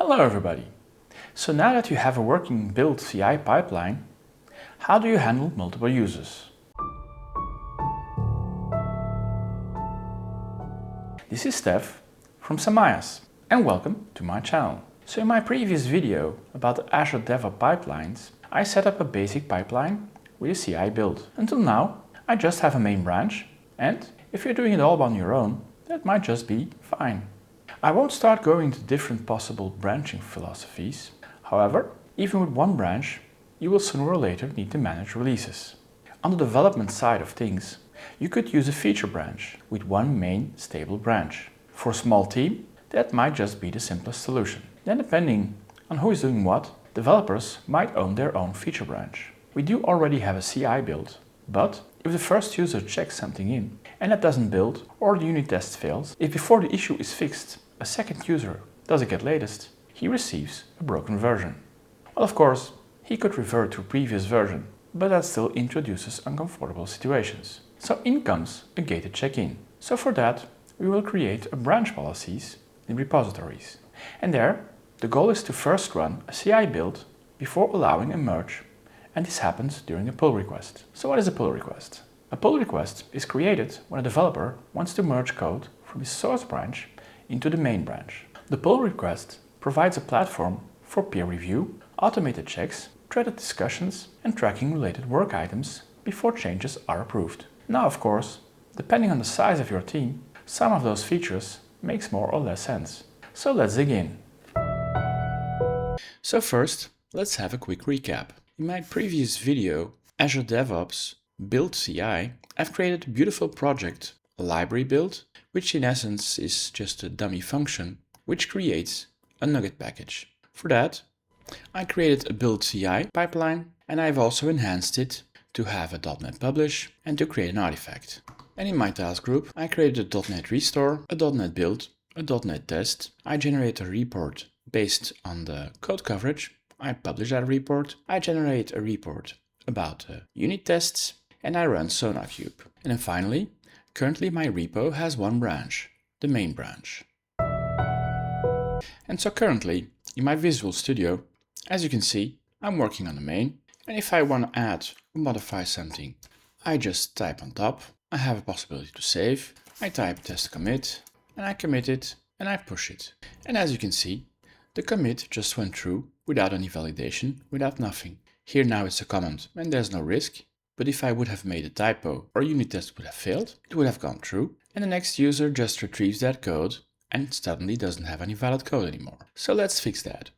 Hello everybody! So now that you have a working build CI pipeline, how do you handle multiple users? This is Stef from Samayas and welcome to my channel. So in my previous video about the Azure DevOps pipelines, I set up a basic pipeline with a CI build. Until now, I just have a main branch, and if you're doing it all on your own, that might just be fine. I won't start going into different possible branching philosophies. However, even with one branch, you will sooner or later need to manage releases. On the development side of things, you could use a feature branch with one main stable branch. For a small team, that might just be the simplest solution. Then depending on who is doing what, developers might own their own feature branch. We do already have a CI build, but if the first user checks something in and it doesn't build or the unit test fails, if before the issue is fixed a second user doesn't get latest, he receives a broken version. Well, of course, he could revert to a previous version, but that still introduces uncomfortable situations. So in comes a gated check-in. So for that, we will create a branch policies in repositories. And there, the goal is to first run a CI build before allowing a merge, and this happens during a pull request. So what is a pull request? A pull request is created when a developer wants to merge code from his source branch into the main branch. The pull request provides a platform for peer review, automated checks, threaded discussions, and tracking related work items before changes are approved. Now, of course, depending on the size of your team, some of those features makes more or less sense. So let's dig in. So first, let's have a quick recap. In my previous video, Azure DevOps Build CI, I've created a beautiful project, a library build, which in essence is just a dummy function which creates a NuGet package. For that, I created a build CI pipeline, and I've also enhanced it to have a .NET publish and to create an artifact. And in my task group, I created a .NET restore, a .NET build, a .NET test. I generate a report based on the code coverage. I publish that report. I generate a report about unit tests, and I run SonarQube. And then finally, currently my repo has one branch, the main branch. And so currently, in my Visual Studio, as you can see, I'm working on the main, and if I want to add or modify something, I just type on top. I have a possibility to save. I type test commit, and I commit it, and I push it. And as you can see, the commit just went through without any validation, without nothing. Here now it's a comment, and there's no risk. But if I would have made a typo or unit test would have failed, it would have gone through, and the next user just retrieves that code and suddenly doesn't have any valid code anymore. So let's fix that.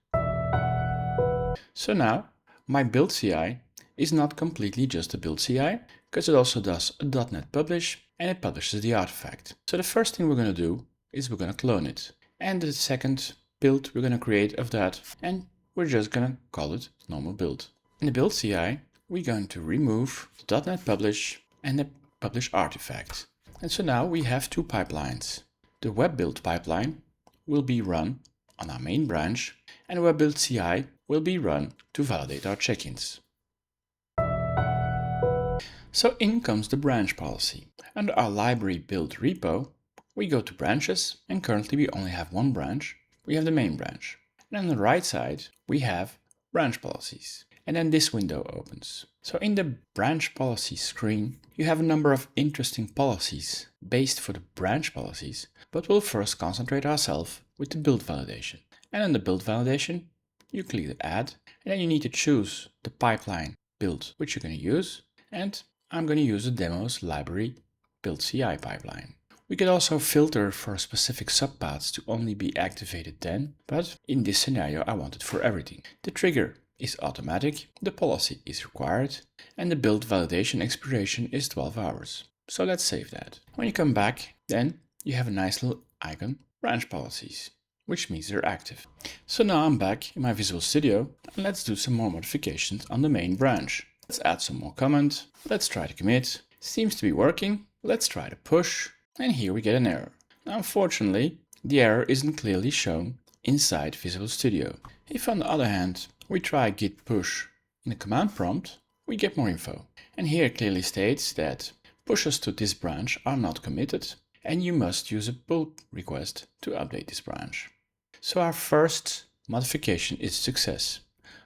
So now, my build CI is not completely just a build CI, because it also does a .NET publish and it publishes the artifact. So the first thing we're going to do is we're going to clone it. And the second build we're going to create of that, and we're just going to call it normal build. In the build CI, we're going to remove the .NET publish and the publish artifact. And so now we have two pipelines. The web build pipeline will be run on our main branch, and the web build CI will be run to validate our check-ins. So in comes the branch policy. Under our library build repo, we go to branches, and currently we only have one branch. We have the main branch. And on the right side, we have branch policies. And then this window opens. So in the branch policy screen, you have a number of interesting policies based for the branch policies, but we'll first concentrate ourselves with the build validation. And in the build validation, you click the add, and then you need to choose the pipeline build which you're going to use. And I'm going to use the demos library build CI pipeline. We could also filter for specific subpaths to only be activated then, but in this scenario I want it for everything. The trigger is automatic, the policy is required, and the build validation expiration is 12 hours. So let's save that. When you come back, then you have a nice little icon, branch policies, which means they're active. So now I'm back in my Visual Studio, and let's do some more modifications on the main branch. Let's add some more comment, let's try to commit. Seems to be working, let's try to push, and here we get an error. Now unfortunately, the error isn't clearly shown inside Visual Studio. If on the other hand, we try git push in the command prompt, we get more info. And here it clearly states that pushes to this branch are not committed, and you must use a pull request to update this branch. So our first modification is a success.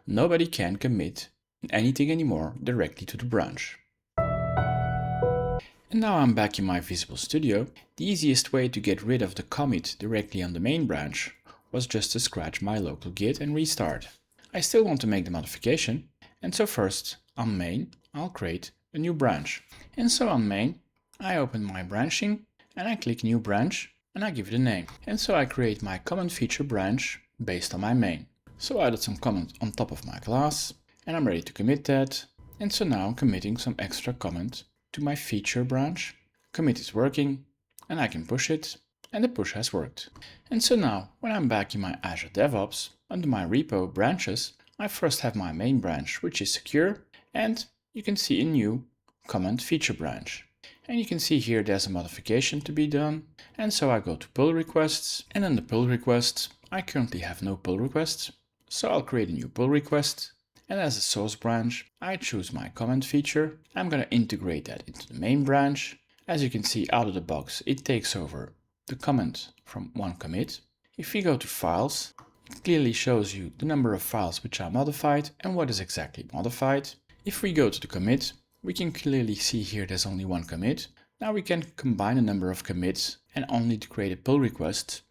Nobody can commit anything anymore directly to the branch. And now I'm back in my Visual Studio. The easiest way to get rid of the commit directly on the main branch was just to scratch my local git and restart. I still want to make the modification, and so first on main I'll create a new branch. And so on main I open my branching and I click new branch and I give it a name. And so I create my comment feature branch based on my main. So I added some comment on top of my class and I'm ready to commit that. And so now I'm committing some extra comment to my feature branch. Commit is working and I can push it, and the push has worked. And so now when I'm back in my Azure DevOps, under my repo branches, I first have my main branch, which is secure, and you can see a new comment feature branch. And you can see here there's a modification to be done. And so I go to pull requests, and under pull requests, I currently have no pull requests. So I'll create a new pull request. And as a source branch, I choose my comment feature. I'm going to integrate that into the main branch. As you can see out of the box, it takes over the comment from one commit. If we go to files, it clearly shows you the number of files which are modified and what is exactly modified. If we go to the commit, we can clearly see here there's only one commit. Now we can combine a number of commits and only to create a pull request,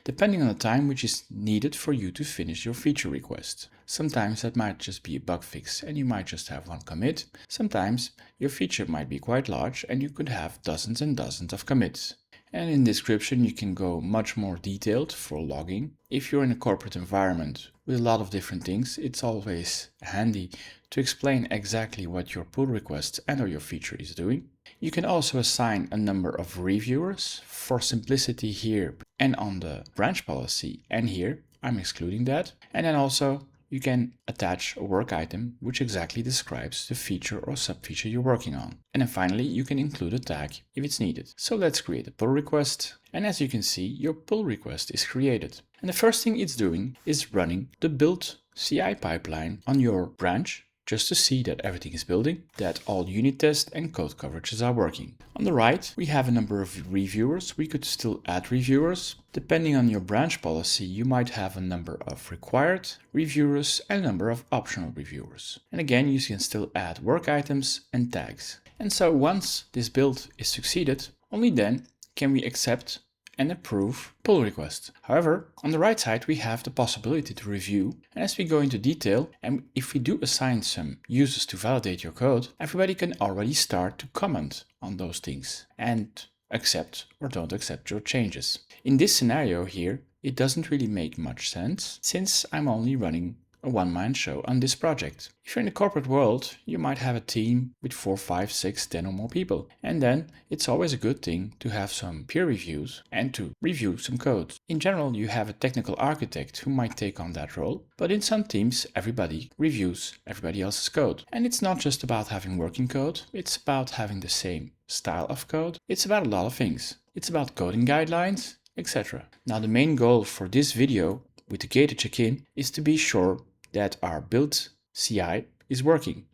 depending on the time which is needed for you to finish your feature request. Sometimes that might just be a bug fix and you might just have one commit. Sometimes your feature might be quite large and you could have dozens and dozens of commits. And in description you can go much more detailed for logging. If you're in a corporate environment with a lot of different things, it's always handy to explain exactly what your pull request and or your feature is doing. You can also assign a number of reviewers. For simplicity here and on the branch policy and here, I'm excluding that. And then also you can attach a work item which exactly describes the feature or subfeature you're working on. And then finally, you can include a tag if it's needed. So let's create a pull request. And as you can see, your pull request is created. And the first thing it's doing is running the build CI pipeline on your branch, just to see that everything is building, that all unit tests and code coverages are working. On the right, we have a number of reviewers. We could still add reviewers. Depending on your branch policy, you might have a number of required reviewers and a number of optional reviewers. And again, you can still add work items and tags. And so once this build is succeeded, only then can we accept and approve pull request. However, on the right side, we have the possibility to review. And as we go into detail, and if we do assign some users to validate your code, everybody can already start to comment on those things and accept or don't accept your changes. In this scenario here, it doesn't really make much sense since I'm only running a one-man show on this project. If you're in the corporate world, you might have a team with 4, 5, 6, 10 or more people. And then it's always a good thing to have some peer reviews and to review some code. In general, you have a technical architect who might take on that role, but in some teams, everybody reviews everybody else's code. And it's not just about having working code, it's about having the same style of code. It's about a lot of things. It's about coding guidelines, etc. Now, the main goal for this video with the gated check-in is to be sure that our build CI is working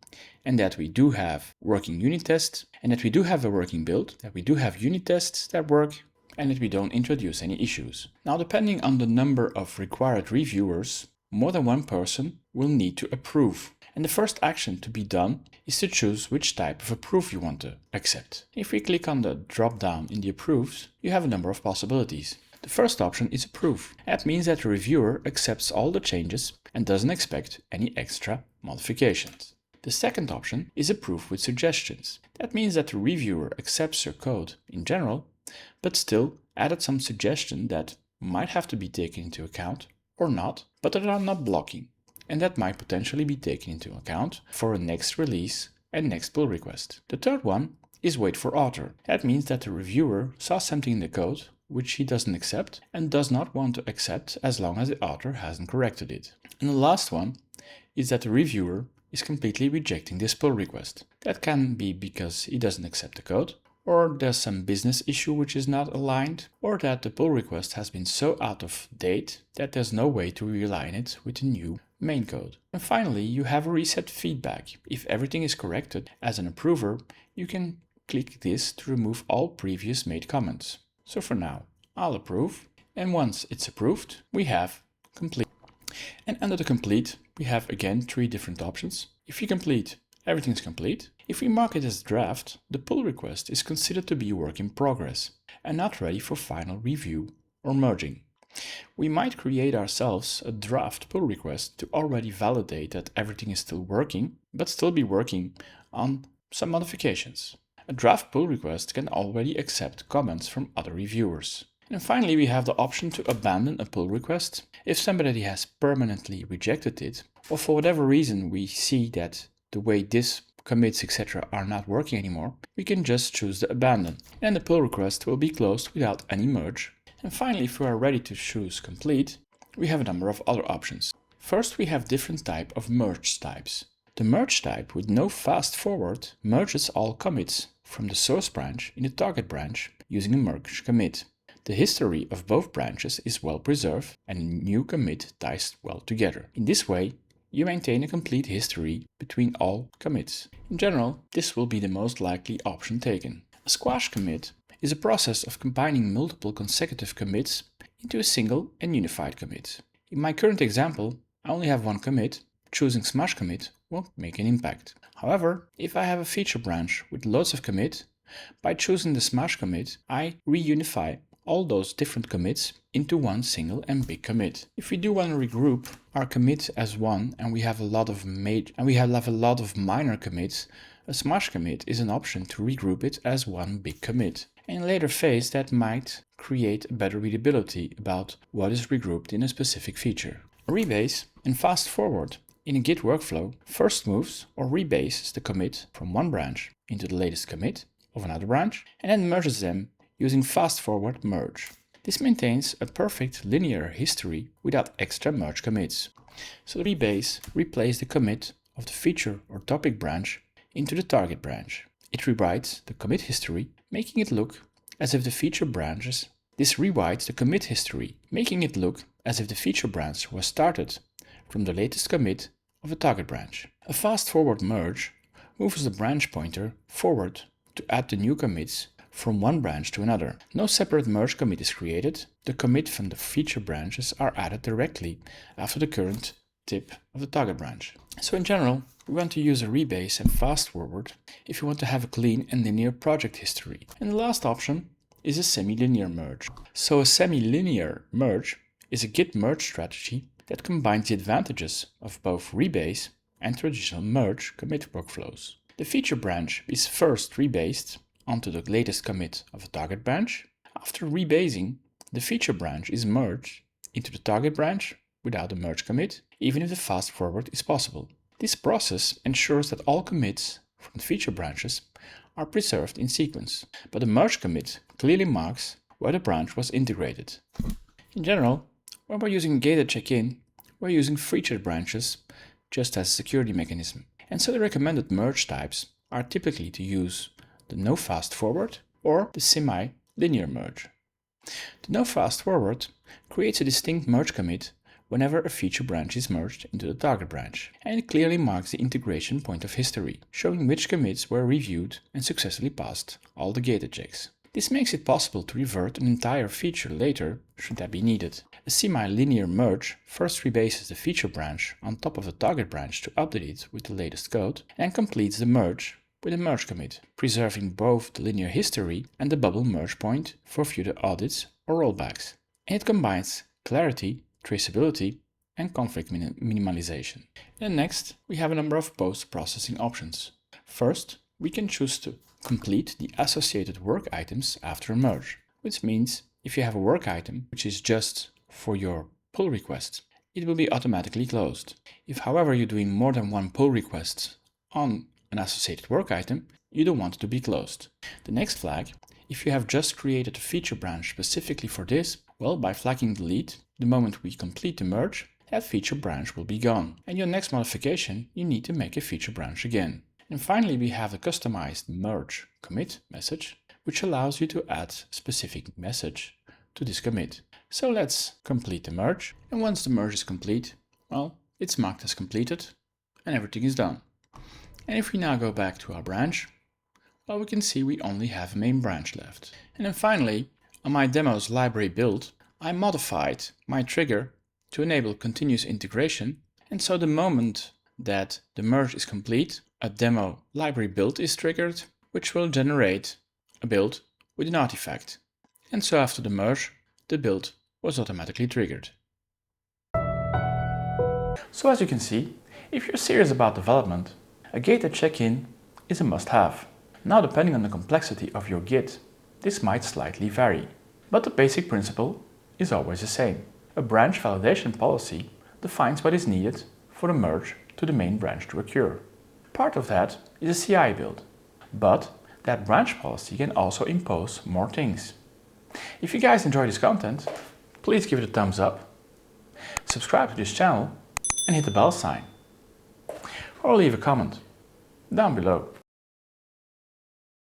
and that we do have working unit tests and that we do have a working build, that we do have unit tests that work and that we don't introduce any issues. Now, depending on the number of required reviewers, more than one person will need to approve. And the first action to be done is to choose which type of approve you want to accept. If we click on the drop down in the approves, you have a number of possibilities. The first option is approve. That means that the reviewer accepts all the changes and doesn't expect any extra modifications. The second option is approve with suggestions. That means that the reviewer accepts your code in general, but still added some suggestions that might have to be taken into account or not, but that are not blocking. And that might potentially be taken into account for a next release and next pull request. The third one is wait for author. That means that the reviewer saw something in the code which he doesn't accept and does not want to accept as long as the author hasn't corrected it. And the last one is that the reviewer is completely rejecting this pull request. That can be because he doesn't accept the code, or there's some business issue which is not aligned, or that the pull request has been so out of date that there's no way to realign it with the new main code. And finally, you have a reset feedback. If everything is corrected as an approver, you can click this to remove all previous made comments. So for now, I'll approve, and once it's approved, we have complete. And under the complete, we have again 3 different options. If you complete, everything is complete. If we mark it as draft, the pull request is considered to be a work in progress and not ready for final review or merging. We might create ourselves a draft pull request to already validate that everything is still working, but still be working on some modifications. A draft pull request can already accept comments from other reviewers. And finally, we have the option to abandon a pull request if somebody has permanently rejected it, or for whatever reason we see that the way this commits etc. are not working anymore, we can just choose the abandon, and the pull request will be closed without any merge. And finally, if we are ready to choose complete, we have a number of other options. First, we have different type of merge types. The merge type with no fast forward merges all commits from the source branch in the target branch using a merge commit. The history of both branches is well preserved and a new commit ties well together. In this way, you maintain a complete history between all commits. In general, this will be the most likely option taken. A squash commit is a process of combining multiple consecutive commits into a single and unified commit. In my current example, I only have one commit. Choosing smash commit won't make an impact. However, if I have a feature branch with loads of commit, by choosing the smash commit, I reunify all those different commits into one single and big commit. If we do want to regroup our commit as one and we have a lot of minor commits, a smash commit is an option to regroup it as one big commit. In a later phase, that might create a better readability about what is regrouped in a specific feature. A rebase and fast forward in a Git workflow first moves or rebases the commit from one branch into the latest commit of another branch and then merges them using fast forward merge. This maintains a perfect linear history without extra merge commits. So the rebase replaces the commit of the feature or topic branch into the target branch. It rewrites the commit history, making it look as if the feature branches. This rewrites the commit history, making it look as if the feature branch was started from the latest commit of a target branch. A fast forward merge moves the branch pointer forward to add the new commits from one branch to another. No separate merge commit is created. The commit from the feature branches are added directly after the current tip of the target branch. So in general, we want to use a rebase and fast forward if you want to have a clean and linear project history. And the last option is a semi-linear merge. So a semi-linear merge is a Git merge strategy that combines the advantages of both rebase and traditional merge commit workflows. The feature branch is first rebased onto the latest commit of a target branch. After rebasing, the feature branch is merged into the target branch without a merge commit, even if the fast forward is possible. This process ensures that all commits from the feature branches are preserved in sequence, but the merge commit clearly marks where the branch was integrated. In general, when we're using gated check-in, we're using feature branches just as a security mechanism. And so the recommended merge types are typically to use the no fast forward or the semi-linear merge. The no fast forward creates a distinct merge commit whenever a feature branch is merged into the target branch, and it clearly marks the integration point of history, showing which commits were reviewed and successfully passed all the gated checks. This makes it possible to revert an entire feature later should that be needed. A semi-linear merge first rebases the feature branch on top of the target branch to update it with the latest code and completes the merge with a merge commit, preserving both the linear history and the bubble merge point for future audits or rollbacks. And it combines clarity, traceability, and conflict minimalization. And next, we have a number of post-processing options. First, we can choose to complete the associated work items after a merge, which means if you have a work item which is just for your pull request, it will be automatically closed. If, however, you're doing more than one pull request on an associated work item, you don't want it to be closed. The next flag, if you have just created a feature branch specifically for this, well, by flagging delete, the moment we complete the merge, that feature branch will be gone. And your next modification, you need to make a feature branch again. And finally, we have the customized merge commit message, which allows you to add a specific message to this commit. So let's complete the merge. And once the merge is complete, well, it's marked as completed and everything is done. And if we now go back to our branch, well, we can see we only have a main branch left. And then finally, on my demo's library build, I modified my trigger to enable continuous integration, and so the moment that the merge is complete, a demo library build is triggered, which will generate a build with an artifact. And so after the merge, the build was automatically triggered. So as you can see, if you're serious about development, a gated check-in is a must-have. Now, depending on the complexity of your Git, this might slightly vary, but the basic principle is always the same. A branch validation policy defines what is needed for the merge to the main branch to occur. Part of that is a CI build, but that branch policy can also impose more things. If you guys enjoy this content, please give it a thumbs up, subscribe to this channel and hit the bell sign, or leave a comment down below.